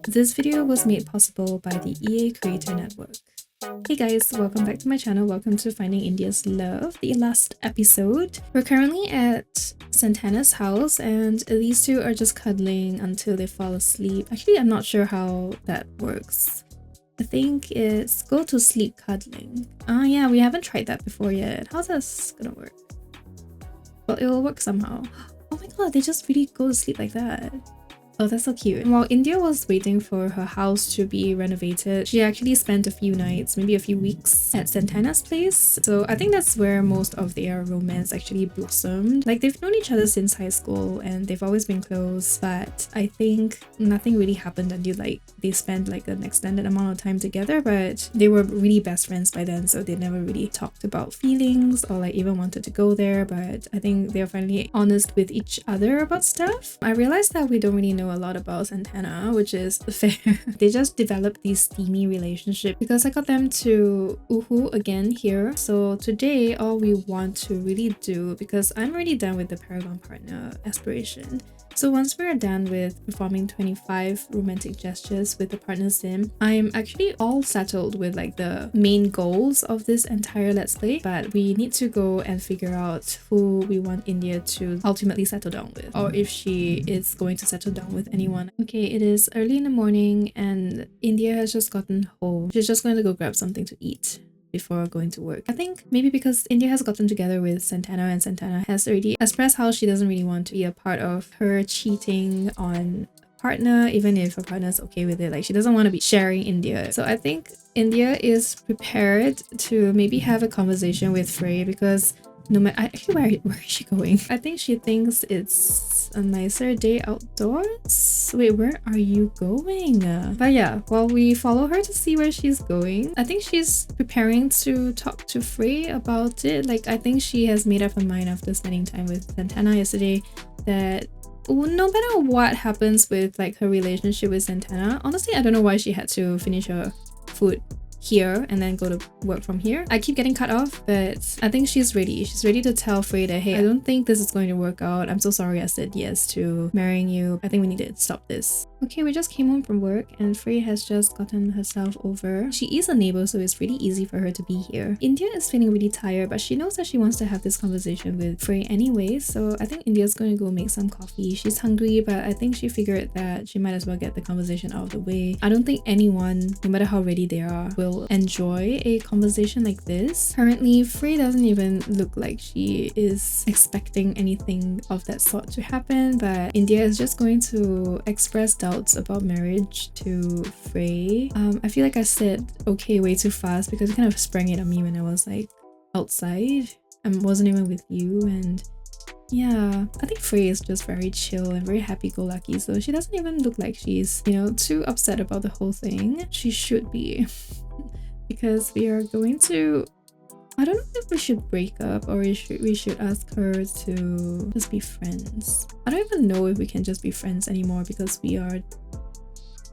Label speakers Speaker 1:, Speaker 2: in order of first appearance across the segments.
Speaker 1: This video was made possible by the EA Creator Network. Hey guys, welcome back to my channel. Welcome to Finding India's Love, the last episode. We're currently at Santana's house and these two are just cuddling until they fall asleep. Actually, I'm not sure how that works. I think it's go to sleep cuddling. Yeah, we haven't tried that before yet. How's this gonna work? Well, it will work somehow. Oh my god, they just really go to sleep like that. Oh, that's so cute. While India was waiting for her house to be renovated, she actually spent a few nights, maybe a few weeks at Santana's place. So I think that's where most of their romance actually blossomed. Like, they've known each other since high school and they've always been close, but I think nothing really happened until like they spent like an extended amount of time together, but they were really best friends by then, so they never really talked about feelings or like even wanted to go there. But I think they're finally honest with each other about stuff. I realized that we don't really know a lot about Santana, which is fair. They just developed this steamy relationship because I got them to Uhu again here. So today all we want to really do, because I'm already done with the Paragon Partner aspiration, so once we're done with performing 25 romantic gestures with the partner sim, I'm actually all settled with like the main goals of this entire Let's Play, but we need to go and figure out who we want India to ultimately settle down with, or if she is going to settle down with anyone. Okay, it is early in the morning and India has just gotten home. She's just going to go grab something to eat before going to work. I think maybe because India has gotten together with Santana and Santana has already expressed how she doesn't really want to be a part of her cheating on a partner, even if her partner is okay with it. Like, she doesn't want to be sharing India. So I think India is prepared to maybe have a conversation with Frey, because no matter actually where is she going? I think she thinks it's a nicer day outdoors. Wait, where are you going? But yeah, while we follow her to see where she's going, I think she's preparing to talk to Frey about it. Like, I think she has made up her mind after spending time with Santana yesterday that no matter what happens with like her relationship with Santana, honestly, I don't know why she had to finish her food here and then go to work from here. I keep getting cut off, but I think she's ready. She's ready to tell Frey that, hey, I don't think this is going to work out. I'm so sorry I said yes to marrying you. I think we need to stop this. Okay, we just came home from work and Frey has just gotten herself over. She is a neighbor, so it's really easy for her to be here. India is feeling really tired, but she knows that she wants to have this conversation with Frey anyway, so I think India's going to go make some coffee. She's hungry, but I think she figured that she might as well get the conversation out of the way. I don't think anyone, no matter how ready they are, will enjoy a conversation like this. Currently, Frey doesn't even look like she is expecting anything of that sort to happen, but India is just going to express doubts about marriage to Frey. I feel like I said okay way too fast because it kind of sprang it on me when I was like outside. I wasn't even with you, and yeah, I think Frey is just very chill and very happy-go-lucky, so she doesn't even look like she's, you know, too upset about the whole thing. She should be. Because we are going to, I don't know if we should break up or we should ask her to just be friends. I don't even know if we can just be friends anymore because we are,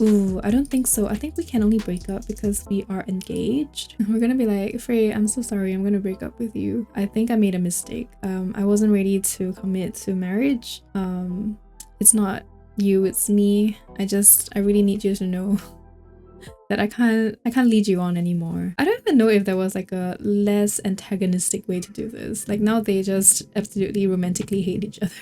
Speaker 1: ooh, I don't think so. I think we can only break up because we are engaged. We're gonna be like, Frey, I'm so sorry, I'm gonna break up with you. I think I made a mistake. I wasn't ready to commit to marriage. It's not you, it's me. I really need you to know that I can't lead you on anymore. I don't even know if there was like a less antagonistic way to do this. Like, now they just absolutely romantically hate each other.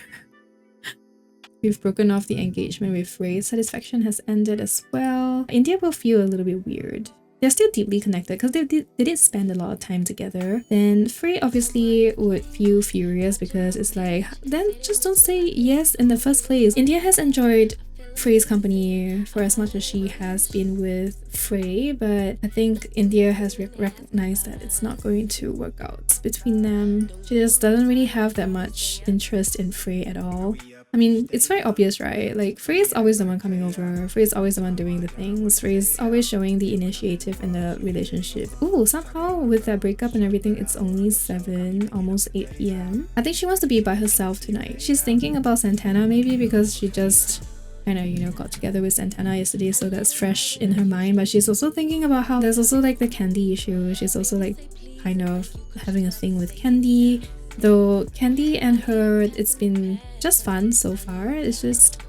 Speaker 1: We've broken off the engagement with Frey. Satisfaction has ended as well. India will feel a little bit weird. They're still deeply connected because they did spend a lot of time together. Then Frey obviously would feel furious because it's like, then just don't say yes in the first place. India has enjoyed Frey's company for as much as she has been with Frey, but I think India has recognized that it's not going to work out between them. She just doesn't really have that much interest in Frey at all. I mean, it's very obvious, right? Like, Frey is always the one coming over. Frey is always the one doing the things. Frey is always showing the initiative in the relationship. Ooh, somehow with that breakup and everything, it's only 7, almost 8 p.m. I think she wants to be by herself tonight. She's thinking about Santana maybe because she just kind of, you know, got together with Santana yesterday, so that's fresh in her mind. But she's also thinking about how there's also like the Candy issue. She's also like kind of having a thing with Candy. Though Candy and her, it's been just fun so far. It's just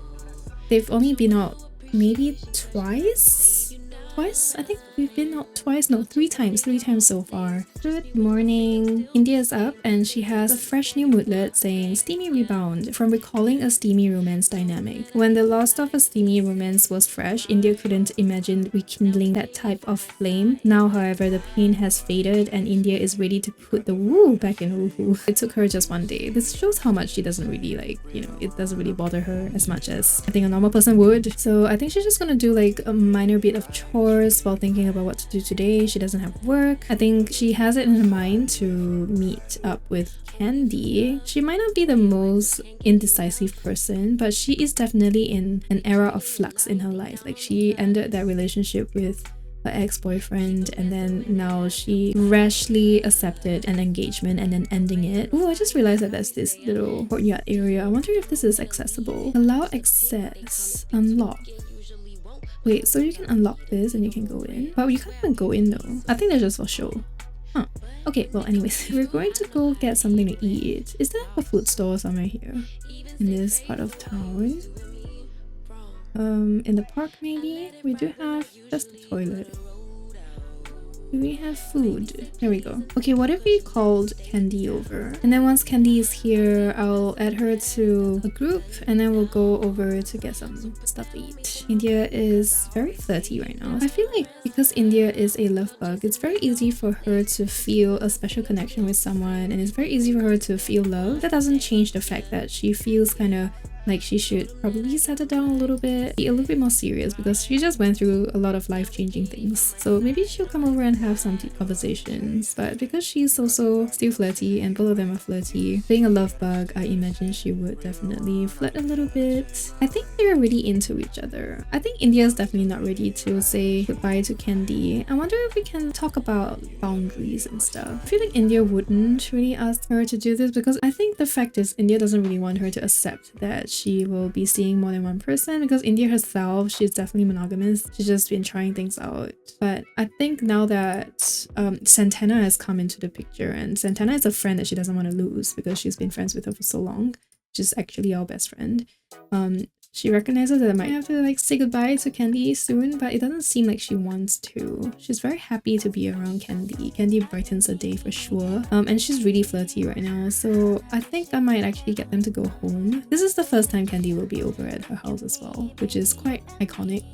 Speaker 1: they've only been out maybe twice. I think we've been out twice, no, three times so far. Good morning. India is up and she has a fresh new moodlet saying steamy rebound from recalling a steamy romance dynamic. When the lost of a steamy romance was fresh, India couldn't imagine rekindling that type of flame. Now, however, the pain has faded and India is ready to put the woo back in woohoo. It took her just one day. This shows how much she doesn't really it doesn't really bother her as much as I think a normal person would. So I think she's just gonna do like a minor bit of chores while thinking about what to do today. She doesn't have work. I think she has it in her mind to meet up with Candy. She might not be the most indecisive person, but she is definitely in an era of flux in her life. Like she ended that relationship with her ex-boyfriend and then now she rashly accepted an engagement and then ending it. Oh, I just realized that there's this little courtyard area. I wonder if this is accessible. Allow access. Unlock. Wait, so you can unlock this and you can go in? But you can't even go in though. I think that's just for show. Huh. Okay, well anyways, we're going to go get something to eat. Is there a food store somewhere here? In this part of town? In the park maybe? We do have just the toilet. Do we have food? There we go. Okay, what if we called Candy over? And then once Candy is here, I'll add her to a group and then we'll go over to get some stuff to eat. India is very flirty right now. I feel like because India is a love bug, it's very easy for her to feel a special connection with someone and it's very easy for her to feel love. That doesn't change the fact that she feels kind of like she should probably settle down a little bit, be a little bit more serious because she just went through a lot of life-changing things. So maybe she'll come over and have some deep conversations. But because she's also still flirty and both of them are flirty, being a love bug, I imagine she would definitely flirt a little bit. I think they're really into each other. I think India's definitely not ready to say goodbye to Candy. I wonder if we can talk about boundaries and stuff. I feel like India wouldn't really ask her to do this because I think the fact is India doesn't really want her to accept that she will be seeing more than one person because India herself, she's definitely monogamous. She's just been trying things out. But I think now that Santana has come into the picture and Santana is a friend that she doesn't want to lose because she's been friends with her for so long. She's actually our best friend. She recognizes that I might have to like say goodbye to Candy soon, but it doesn't seem like she wants to. She's very happy to be around Candy. Candy brightens her day for sure. And she's really flirty right now, so I think I might actually get them to go home. This is the first time Candy will be over at her house as well, which is quite iconic,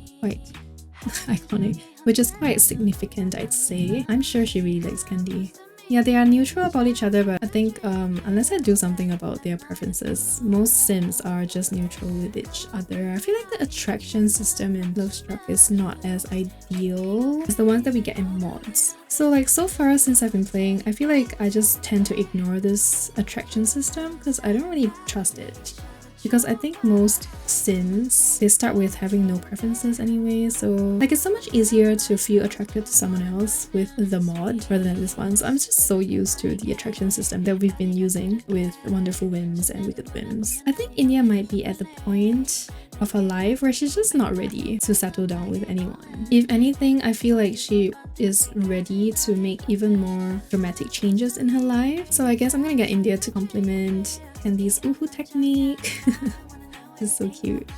Speaker 1: which is quite significant, I'd say. I'm sure she really likes Candy. Yeah, they are neutral about each other, but I think unless I do something about their preferences, most Sims are just neutral with each other. I feel like the attraction system in Lovestruck is not as ideal as the ones that we get in mods. So like so far since I've been playing, I feel like I just tend to ignore this attraction system because I don't really trust it. Because I think most Sims, they start with having no preferences anyway, so like it's so much easier to feel attracted to someone else with the mod rather than this one. So I'm just so used to the attraction system that we've been using with Wonderful Whims and Wicked Whims. I think India might be at the point of her life where she's just not ready to settle down with anyone. If anything, I feel like she is ready to make even more dramatic changes in her life. So I guess I'm gonna get India to compliment Candy's Uhu technique. It's so cute.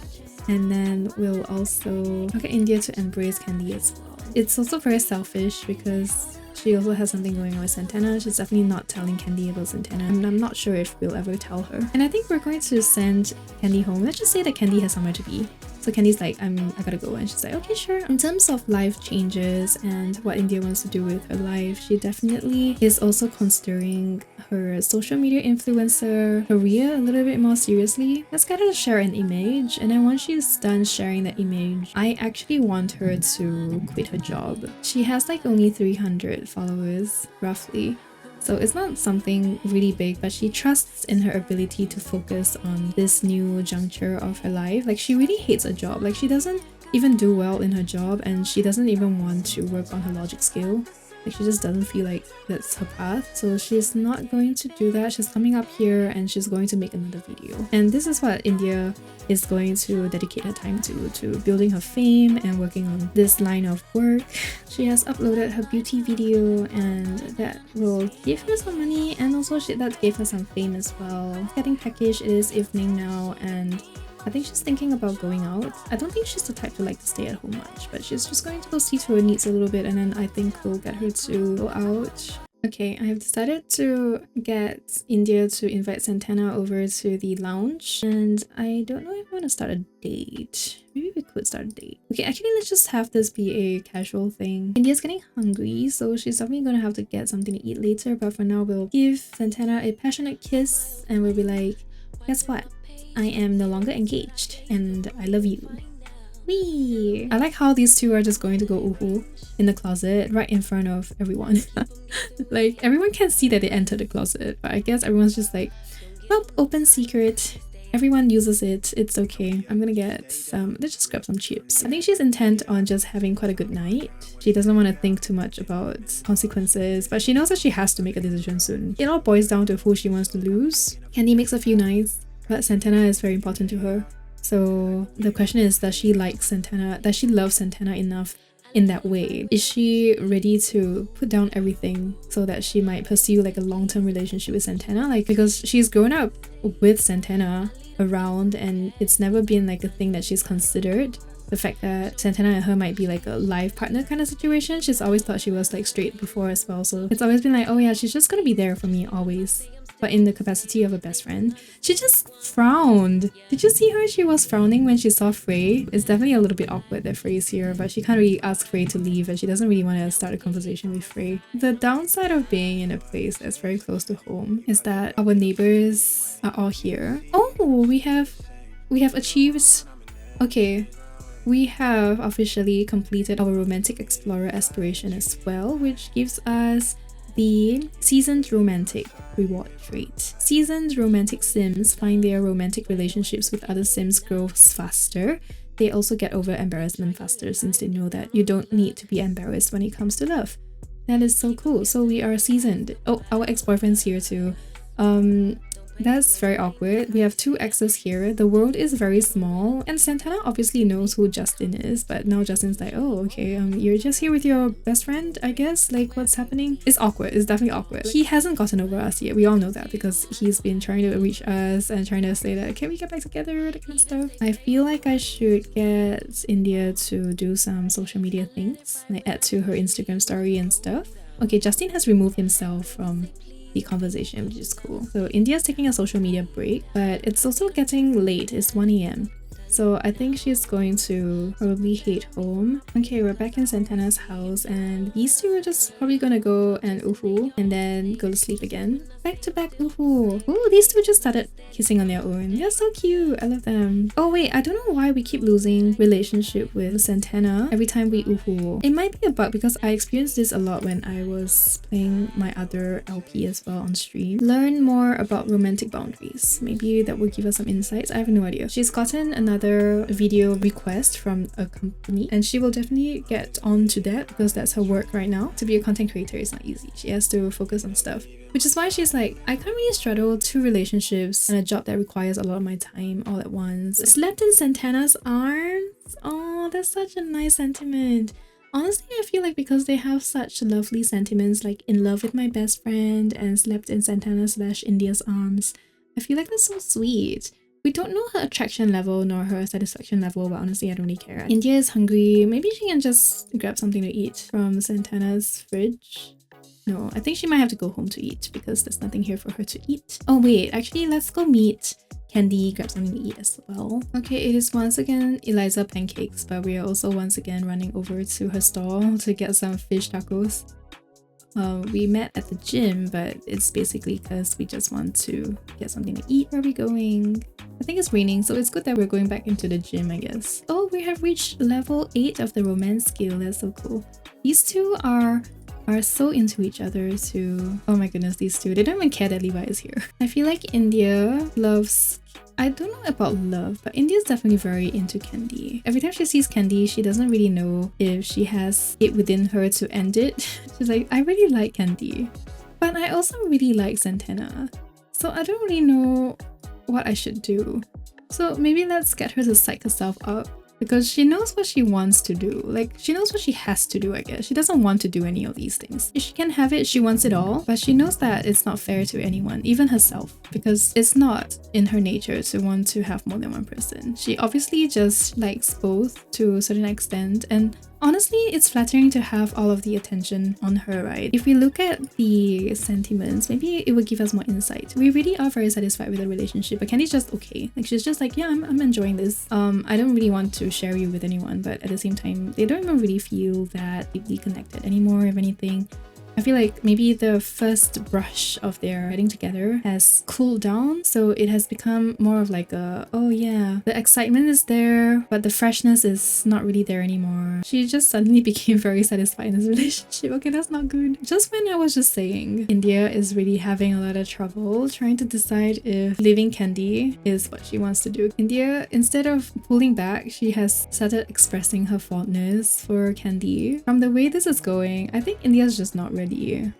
Speaker 1: And then we'll also get India to embrace Candy as well. It's also very selfish because she also has something going on with Santana. She's definitely not telling Candy about Santana, and I'm not sure if we'll ever tell her. And I think we're going to send Candy home. Let's just say that Candy has somewhere to be. So Candy's like, I gotta go, and she's like, okay, sure. In terms of life changes and what India wants to do with her life, she definitely is also considering her social media influencer career a little bit more seriously. Let's get her to share an image, and then once she's done sharing that image, I actually want her to quit her job. She has like only 300 followers, roughly. So it's not something really big, but she trusts in her ability to focus on this new juncture of her life. Like she really hates her job. Like she doesn't even do well in her job and she doesn't even want to work on her logic skill. Like she just doesn't feel like that's her path. So she's not going to do that. She's coming up here and she's going to make another video. And this is what India is going to dedicate her time to building her fame and working on this line of work. She has uploaded her beauty video and that will give her some money, and also that gave her some fame as well. Getting packaged, it is evening now, and I think she's thinking about going out. I don't think she's the type to like to stay at home much, but she's just going to go see to her needs a little bit, and then I think we'll get her to go out. Okay, I have decided to get India to invite Santana over to the lounge, and I don't know if I want to start a date. Maybe we could start a date. Okay, actually let's just have this be a casual thing. India's getting hungry, so she's definitely gonna have to get something to eat later, but for now we'll give Santana a passionate kiss and we'll be like, guess what? I am no longer engaged and I love you. Wee! I like how these two are just going to go uhu in the closet right in front of everyone. Like, everyone can see that they entered the closet, but I guess everyone's just like, well, open secret. Everyone uses it. It's okay. I'm gonna get some... Let's just grab some chips. I think she's intent on just having quite a good night. She doesn't want to think too much about consequences, but she knows that she has to make a decision soon. It all boils down to who she wants to lose. Candy makes a few nice, but Santana is very important to her. So the question is, does she like Santana? Does she love Santana enough in that way? Is she ready to put down everything so that she might pursue like a long-term relationship with Santana? Like, because she's grown up with Santana around and it's never been like a thing that she's considered. The fact that Santana and her might be like a life partner kind of situation, she's always thought she was like straight before as well. So it's always been like, oh yeah, she's just gonna be there for me always. But in the capacity of a best friend. She just frowned. Did you see her? She was frowning when she saw Frey. It's definitely a little bit awkward that Frey's here, but she can't really ask Frey to leave and she doesn't really want to start a conversation with Frey. The downside of being in a place that's very close to home is that our neighbors are all here. Oh, we have achieved... Okay. We have officially completed our Romantic Explorer aspiration as well, which gives us the Seasoned Romantic reward trait. Seasoned romantic sims find their romantic relationships with other sims grows faster. They also get over embarrassment faster since they know that you don't need to be embarrassed when it comes to love. That is so cool. So we are seasoned. Oh, our ex-boyfriend's here too. That's very awkward. We have two exes here. The world is very small and Santana obviously knows who Justin is, but now Justin's like, oh okay, you're just here with your best friend, I guess? Like, what's happening? It's awkward. It's definitely awkward. He hasn't gotten over us yet. We all know that because he's been trying to reach us and trying to say that, can we get back together, that kind of stuff. I feel like I should get India to do some social media things, like add to her Instagram story and stuff. Okay, Justin has removed himself from the conversation, which is cool. So India's taking a social media break, but it's also getting late. It's 1 AM. So I think she's going to probably head home. Okay, we're back in Santana's house and these two are just probably gonna go and uhu and then go to sleep again. Back to back uhu. Oh, these two just started kissing on their own. They're so cute. I love them. Oh wait, I don't know why we keep losing relationship with Santana every time we uhu. It might be a bug because I experienced this a lot when I was playing my other LP as well on stream. Learn more about romantic boundaries. Maybe that will give us some insights. I have no idea. She's gotten another video request from a company and she will definitely get on to that because that's her work right now. To be a content creator is not easy. She has to focus on stuff, which is why she's like, I can't really straddle two relationships and a job that requires a lot of my time all at once. Slept in Santana's arms. Oh, that's such a nice sentiment. Honestly, I feel like because they have such lovely sentiments like in love with my best friend and slept in Santana/India's arms, I feel like that's so sweet. We don't know her attraction level nor her satisfaction level, but honestly, I don't really care. India is hungry. Maybe she can just grab something to eat from Santana's fridge. No, I think she might have to go home to eat because there's nothing here for her to eat. Oh wait, actually, let's go meet Candy, grab something to eat as well. Okay, it is once again Eliza Pancakes, but we are also once again running over to her stall to get some fish tacos. We met at the gym, but it's basically because we just want to get something to eat. Where are we going? I think it's raining, so it's good that we're going back into the gym, I guess. Oh, we have reached level 8 of the romance skill. That's so cool. These two are so into each other too. Oh my goodness, these two. They don't even care that Levi is here. I feel like India loves... I don't know about love, but India's definitely very into Candy. Every time she sees Candy, she doesn't really know if she has it within her to end it. She's like, I really like Candy, but I also really like Santana. So I don't really know what I should do. So maybe let's get her to psych herself up because she knows what she wants to do. Like, she knows what she has to do, I guess. She doesn't want to do any of these things. If she can have it, she wants it all, but she knows that it's not fair to anyone, even herself, because it's not in her nature to want to have more than one person. She obviously just likes both to a certain extent, and honestly, it's flattering to have all of the attention on her, right? If we look at the sentiments, maybe it would give us more insight. We really are very satisfied with the relationship, but Candy's just okay. Like, she's just like, yeah, I'm enjoying this. I don't really want to share you with anyone, but at the same time, they don't even really feel that deeply connected anymore, if anything. I feel like maybe the first brush of their getting together has cooled down, so it has become more of like a, oh yeah, the excitement is there, but the freshness is not really there anymore. She just suddenly became very satisfied in this relationship. Okay, that's not good. Just when I was just saying India is really having a lot of trouble trying to decide if leaving Candy is what she wants to do. India, instead of pulling back, she has started expressing her fondness for Candy. From the way this is going, I think India's just not ready.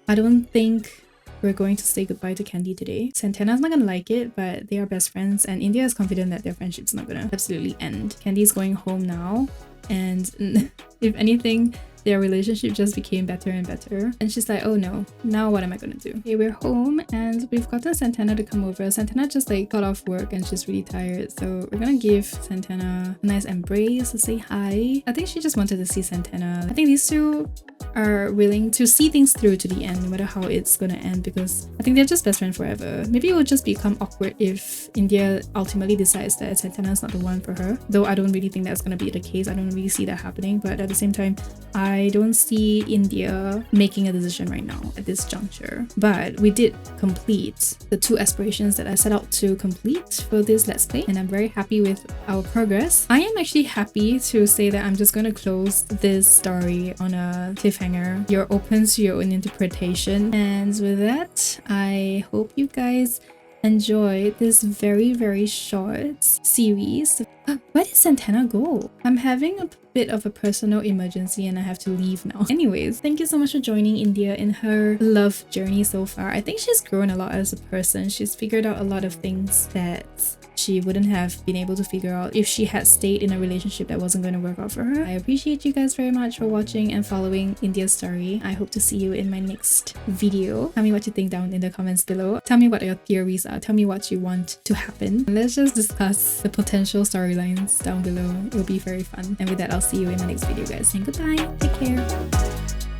Speaker 1: I don't think we're going to say goodbye to Candy today. Santana's not gonna like it, but they are best friends, and India is confident that their friendship's not gonna absolutely end. Candy's going home now, and if anything, their relationship just became better and better. And she's like, oh no, now what am I gonna do? Okay, we're home and we've gotten Santana to come over. Santana just like got off work and she's really tired. So we're gonna give Santana a nice embrace to say hi. I think she just wanted to see Santana. I think these two are willing to see things through to the end, no matter how it's gonna end, because I think they're just best friends forever. Maybe it will just become awkward if India ultimately decides that Santana is not the one for her. Though I don't really think that's gonna be the case. I don't really see that happening. But at the same time, I don't see India making a decision right now at this juncture. But we did complete the 2 aspirations that I set out to complete for this Let's Play, and I'm very happy with our progress. I am actually happy to say that I'm just going to close this story on a cliffhanger. You're open to your own interpretation. And with that, I hope you guys enjoy this very short series. Where did Santana go? I'm having a bit of a personal emergency and I have to leave now. Anyways, thank you so much for joining India in her love journey so far. I think she's grown a lot as a person. She's figured out a lot of things that she wouldn't have been able to figure out if she had stayed in a relationship that wasn't going to work out for her. I appreciate you guys very much for watching and following India's story. I hope to see you in my next video. Tell me what you think down in the comments below. Tell me what your theories are. Tell me what you want to happen. Let's just discuss the potential storylines down below. It'll be very fun. And with that, I'll see you in my next video, guys. And goodbye. Take care.